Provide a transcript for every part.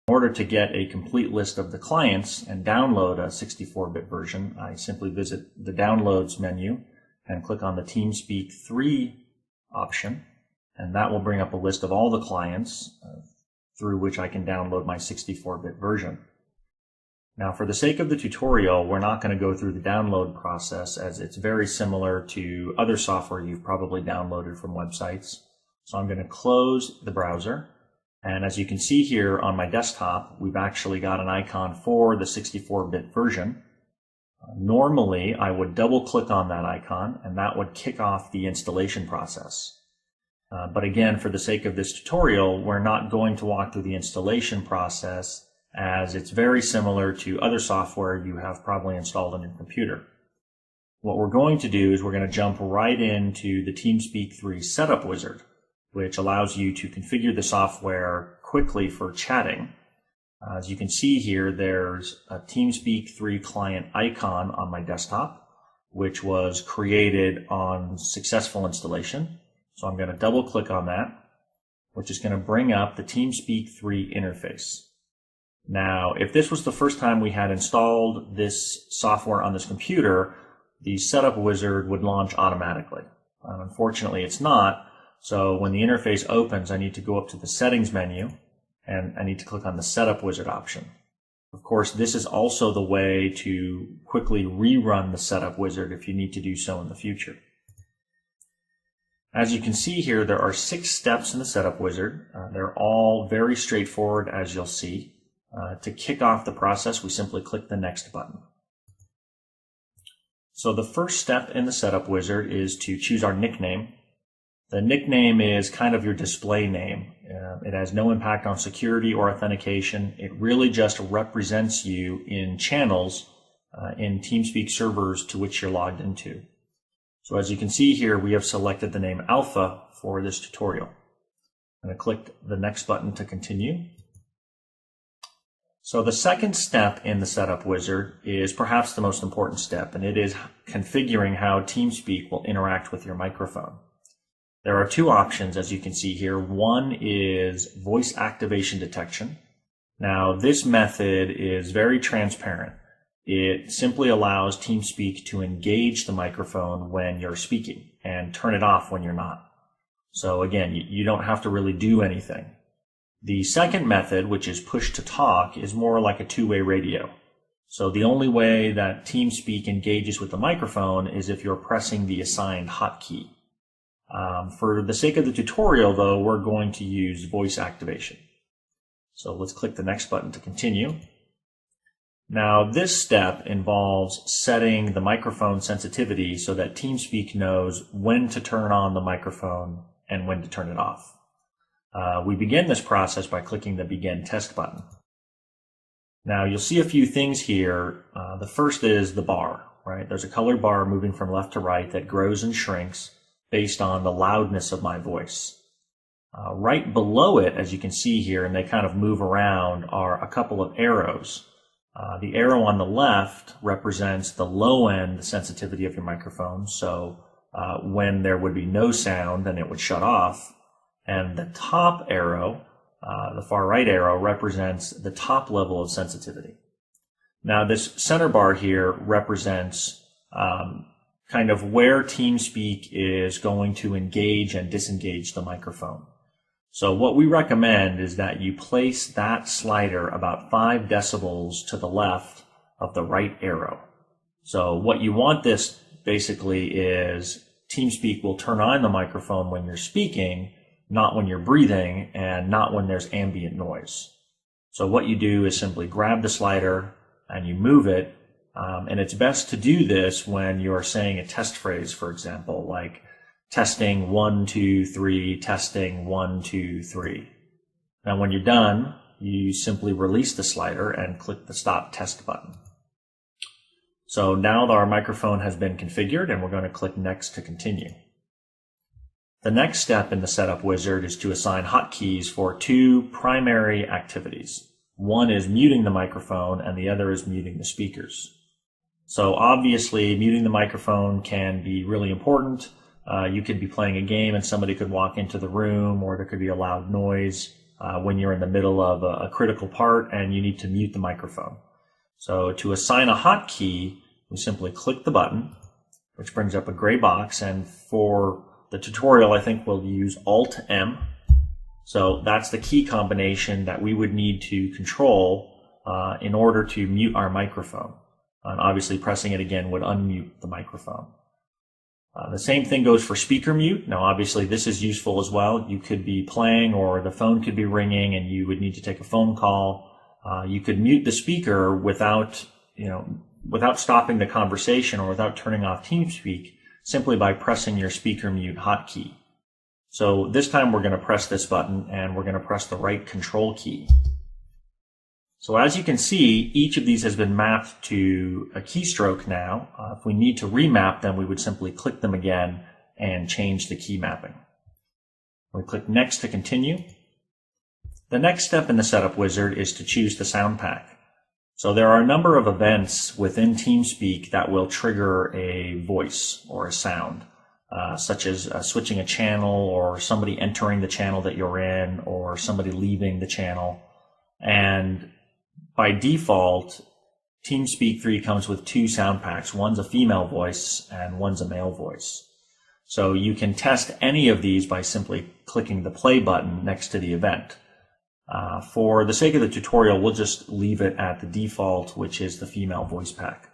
In order to get a complete list of the clients and download a 64-bit version, I simply visit the Downloads menu and click on the Teamspeak 3 option, and that will bring up a list of all the clients through which I can download my 64-bit version. Now, for the sake of the tutorial, we're not going to go through the download process, as it's very similar to other software you've probably downloaded from websites. So I'm going to close the browser. And as you can see here on my desktop, we've actually got an icon for the 64-bit version. Normally, I would double-click on that icon, and that would kick off the installation process. But again, for the sake of this tutorial, we're not going to walk through the installation process, as it's very similar to other software you have probably installed on your computer. What we're going to do is we're going to jump right into the Teamspeak 3 setup wizard, which allows you to configure the software quickly for chatting. As you can see here, there's a Teamspeak 3 client icon on my desktop, which was created on successful installation. So I'm going to double click on that, which is going to bring up the Teamspeak 3 interface. Now, if this was the first time we had installed this software on this computer, the setup wizard would launch automatically. Unfortunately, it's not. So when the interface opens, I need to go up to the settings menu and I need to click on the setup wizard option. Of course, this is also the way to quickly rerun the setup wizard if you need to do so in the future. As you can see here, there are 6 steps in the setup wizard. They're all very straightforward, as you'll see. To kick off the process, we simply click the next button. So the first step in the setup wizard is to choose our nickname. The nickname is kind of your display name. It has no impact on security or authentication. It really just represents you in channels in Teamspeak servers to which you're logged into. So as you can see here, we have selected the name Alpha for this tutorial. I'm going to click the next button to continue. So the second step in the setup wizard is perhaps the most important step, and it is configuring how Teamspeak will interact with your microphone. There are 2 options, as you can see here. One is voice activation detection. Now, this method is very transparent. It simply allows Teamspeak to engage the microphone when you're speaking and turn it off when you're not. So again, you don't have to really do anything. The second method, which is push to talk, is more like a 2-way radio. So the only way that Teamspeak engages with the microphone is if you're pressing the assigned hotkey. For the sake of the tutorial, though, we're going to use voice activation. So let's click the next button to continue. Now, this step involves setting the microphone sensitivity so that Teamspeak knows when to turn on the microphone and when to turn it off. We begin this process by clicking the Begin Test button. Now, you'll see a few things here. The first is the bar, right? There's a colored bar moving from left to right that grows and shrinks based on the loudness of my voice. Right below it, as you can see here, and they kind of move around, are a couple of arrows. The arrow on the left represents the low end sensitivity of your microphone, so when there would be no sound, then it would shut off. And the top arrow, the far right arrow, represents the top level of sensitivity. Now, this center bar here represents kind of where Teamspeak is going to engage and disengage the microphone. So what we recommend is that you place that slider about 5 decibels to the left of the right arrow. So what you want this basically is Teamspeak will turn on the microphone when you're speaking, not when you're breathing, and not when there's ambient noise. So what you do is simply grab the slider and you move it. And it's best to do this when you're saying a test phrase, for example, like testing 1, 2, 3, testing 1, 2, 3. Now, when you're done, you simply release the slider and click the Stop Test button. So now our microphone has been configured, and we're going to click Next to continue. The next step in the setup wizard is to assign hotkeys for 2 primary activities. One is muting the microphone, and the other is muting the speakers. So obviously, muting the microphone can be really important. You could be playing a game and somebody could walk into the room, or there could be a loud noise. when you're in the middle of a critical part and you need to mute the microphone. So to assign a hotkey, we simply click the button, which brings up a gray box, and for the tutorial I think we'll use Alt-M. So that's the key combination that we would need to control in order to mute our microphone. And obviously pressing it again would unmute the microphone. The same thing goes for speaker mute. Now obviously this is useful as well. You could be playing or the phone could be ringing and you would need to take a phone call. You could mute the speaker without stopping the conversation or without turning off Teamspeak simply by pressing your speaker mute hotkey. So this time we're going to press this button and we're going to press the right control key. So as you can see, each of these has been mapped to a keystroke now. If we need to remap them, we would simply click them again and change the key mapping. We click Next to continue. The next step in the setup wizard is to choose the sound pack. So there are a number of events within Teamspeak that will trigger a voice or a sound, such as switching a channel or somebody entering the channel that you're in or somebody leaving the channel. And by default, Teamspeak 3 comes with two sound packs. One's a female voice and one's a male voice. So you can test any of these by simply clicking the play button next to the event. For the sake of the tutorial, we'll just leave it at the default, which is the female voice pack.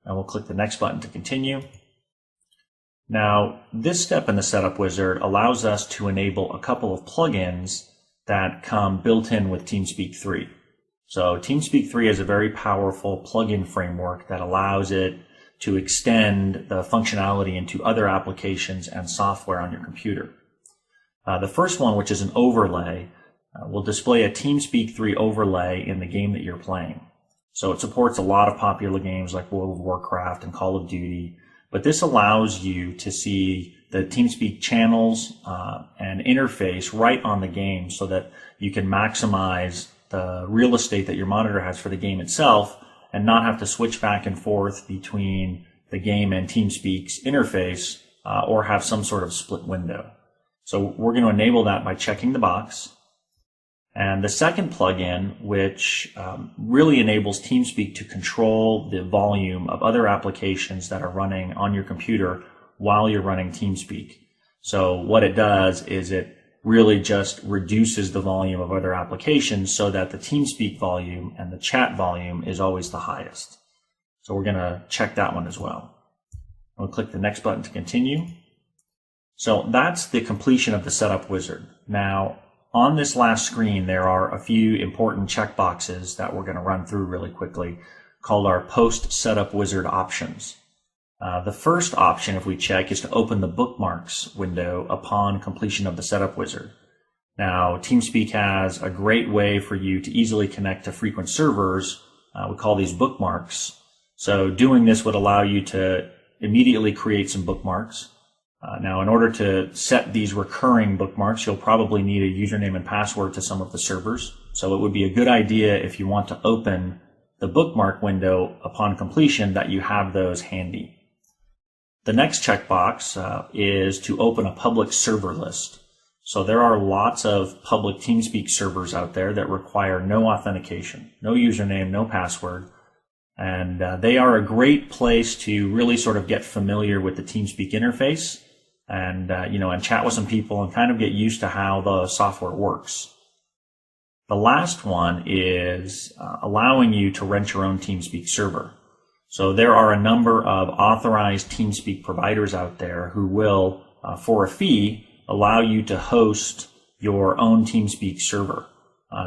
And we'll click the next button to continue. Now, this step in the setup wizard allows us to enable a couple of plugins that come built in with Teamspeak 3. So Teamspeak 3 is a very powerful plugin framework that allows it to extend the functionality into other applications and software on your computer. The first one, which is an overlay, will display a Teamspeak 3 overlay in the game that you're playing. So it supports a lot of popular games like World of Warcraft and Call of Duty, but this allows you to see the Teamspeak channels and interface right on the game so that you can maximize the real estate that your monitor has for the game itself and not have to switch back and forth between the game and Teamspeak's interface or have some sort of split window. So we're going to enable that by checking the box. And the second plugin, which really enables Teamspeak to control the volume of other applications that are running on your computer while you're running Teamspeak. So what it does is it really just reduces the volume of other applications so that the Teamspeak volume and the chat volume is always the highest. So we're going to check that one as well. We'll click the next button to continue. So that's the completion of the setup wizard. Now, on this last screen, there are a few important checkboxes that we're going to run through really quickly called our post-setup wizard options. The first option, if we check, is to open the bookmarks window upon completion of the setup wizard. Now, Teamspeak has a great way for you to easily connect to frequent servers. We call these bookmarks. So doing this would allow you to immediately create some bookmarks. Now, in order to set these recurring bookmarks, you'll probably need a username and password to some of the servers. So it would be a good idea if you want to open the bookmark window upon completion that you have those handy. The next checkbox is to open a public server list. So there are lots of public Teamspeak servers out there that require no authentication, no username, no password. And they are a great place to really sort of get familiar with the Teamspeak interface and, and chat with some people and kind of get used to how the software works. The last one is allowing you to rent your own Teamspeak server. So there are a number of authorized Teamspeak providers out there who will, for a fee, allow you to host your own Teamspeak server.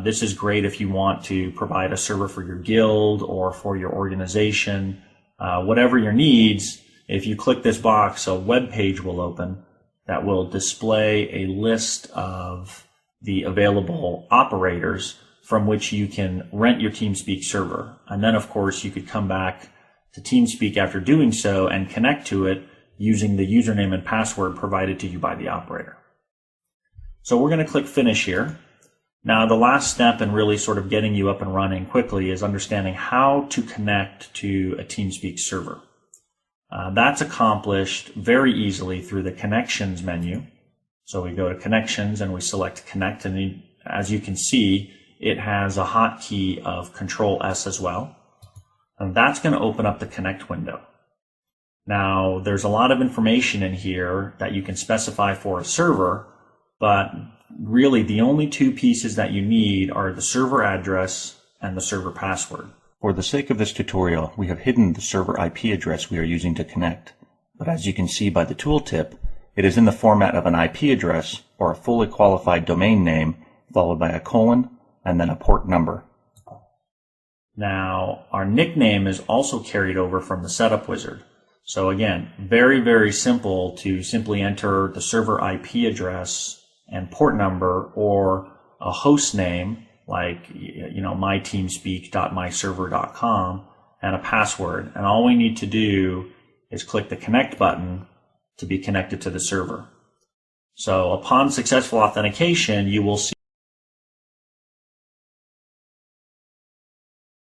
This is great if you want to provide a server for your guild or for your organization, whatever your needs. If you click this box, a web page will open that will display a list of the available operators from which you can rent your Teamspeak server. And then, of course, you could come back to Teamspeak after doing so and connect to it using the username and password provided to you by the operator. So we're going to click Finish here. Now, the last step in really sort of getting you up and running quickly is understanding how to connect to a Teamspeak server. That's accomplished very easily through the Connections menu. So we go to Connections and we select Connect, and as you can see, it has a hotkey of Control S as well. And that's going to open up the Connect window. Now, there's a lot of information in here that you can specify for a server, but really the only two pieces that you need are the server address and the server password. For the sake of this tutorial, we have hidden the server IP address we are using to connect. But as you can see by the tooltip, it is in the format of an IP address or a fully qualified domain name followed by a colon and then a port number. Now, our nickname is also carried over from the setup wizard. So again, very, very simple to simply enter the server IP address and port number or a host name like, myteamspeak.myserver.com and a password. And all we need to do is click the connect button to be connected to the server. So upon successful authentication, you will see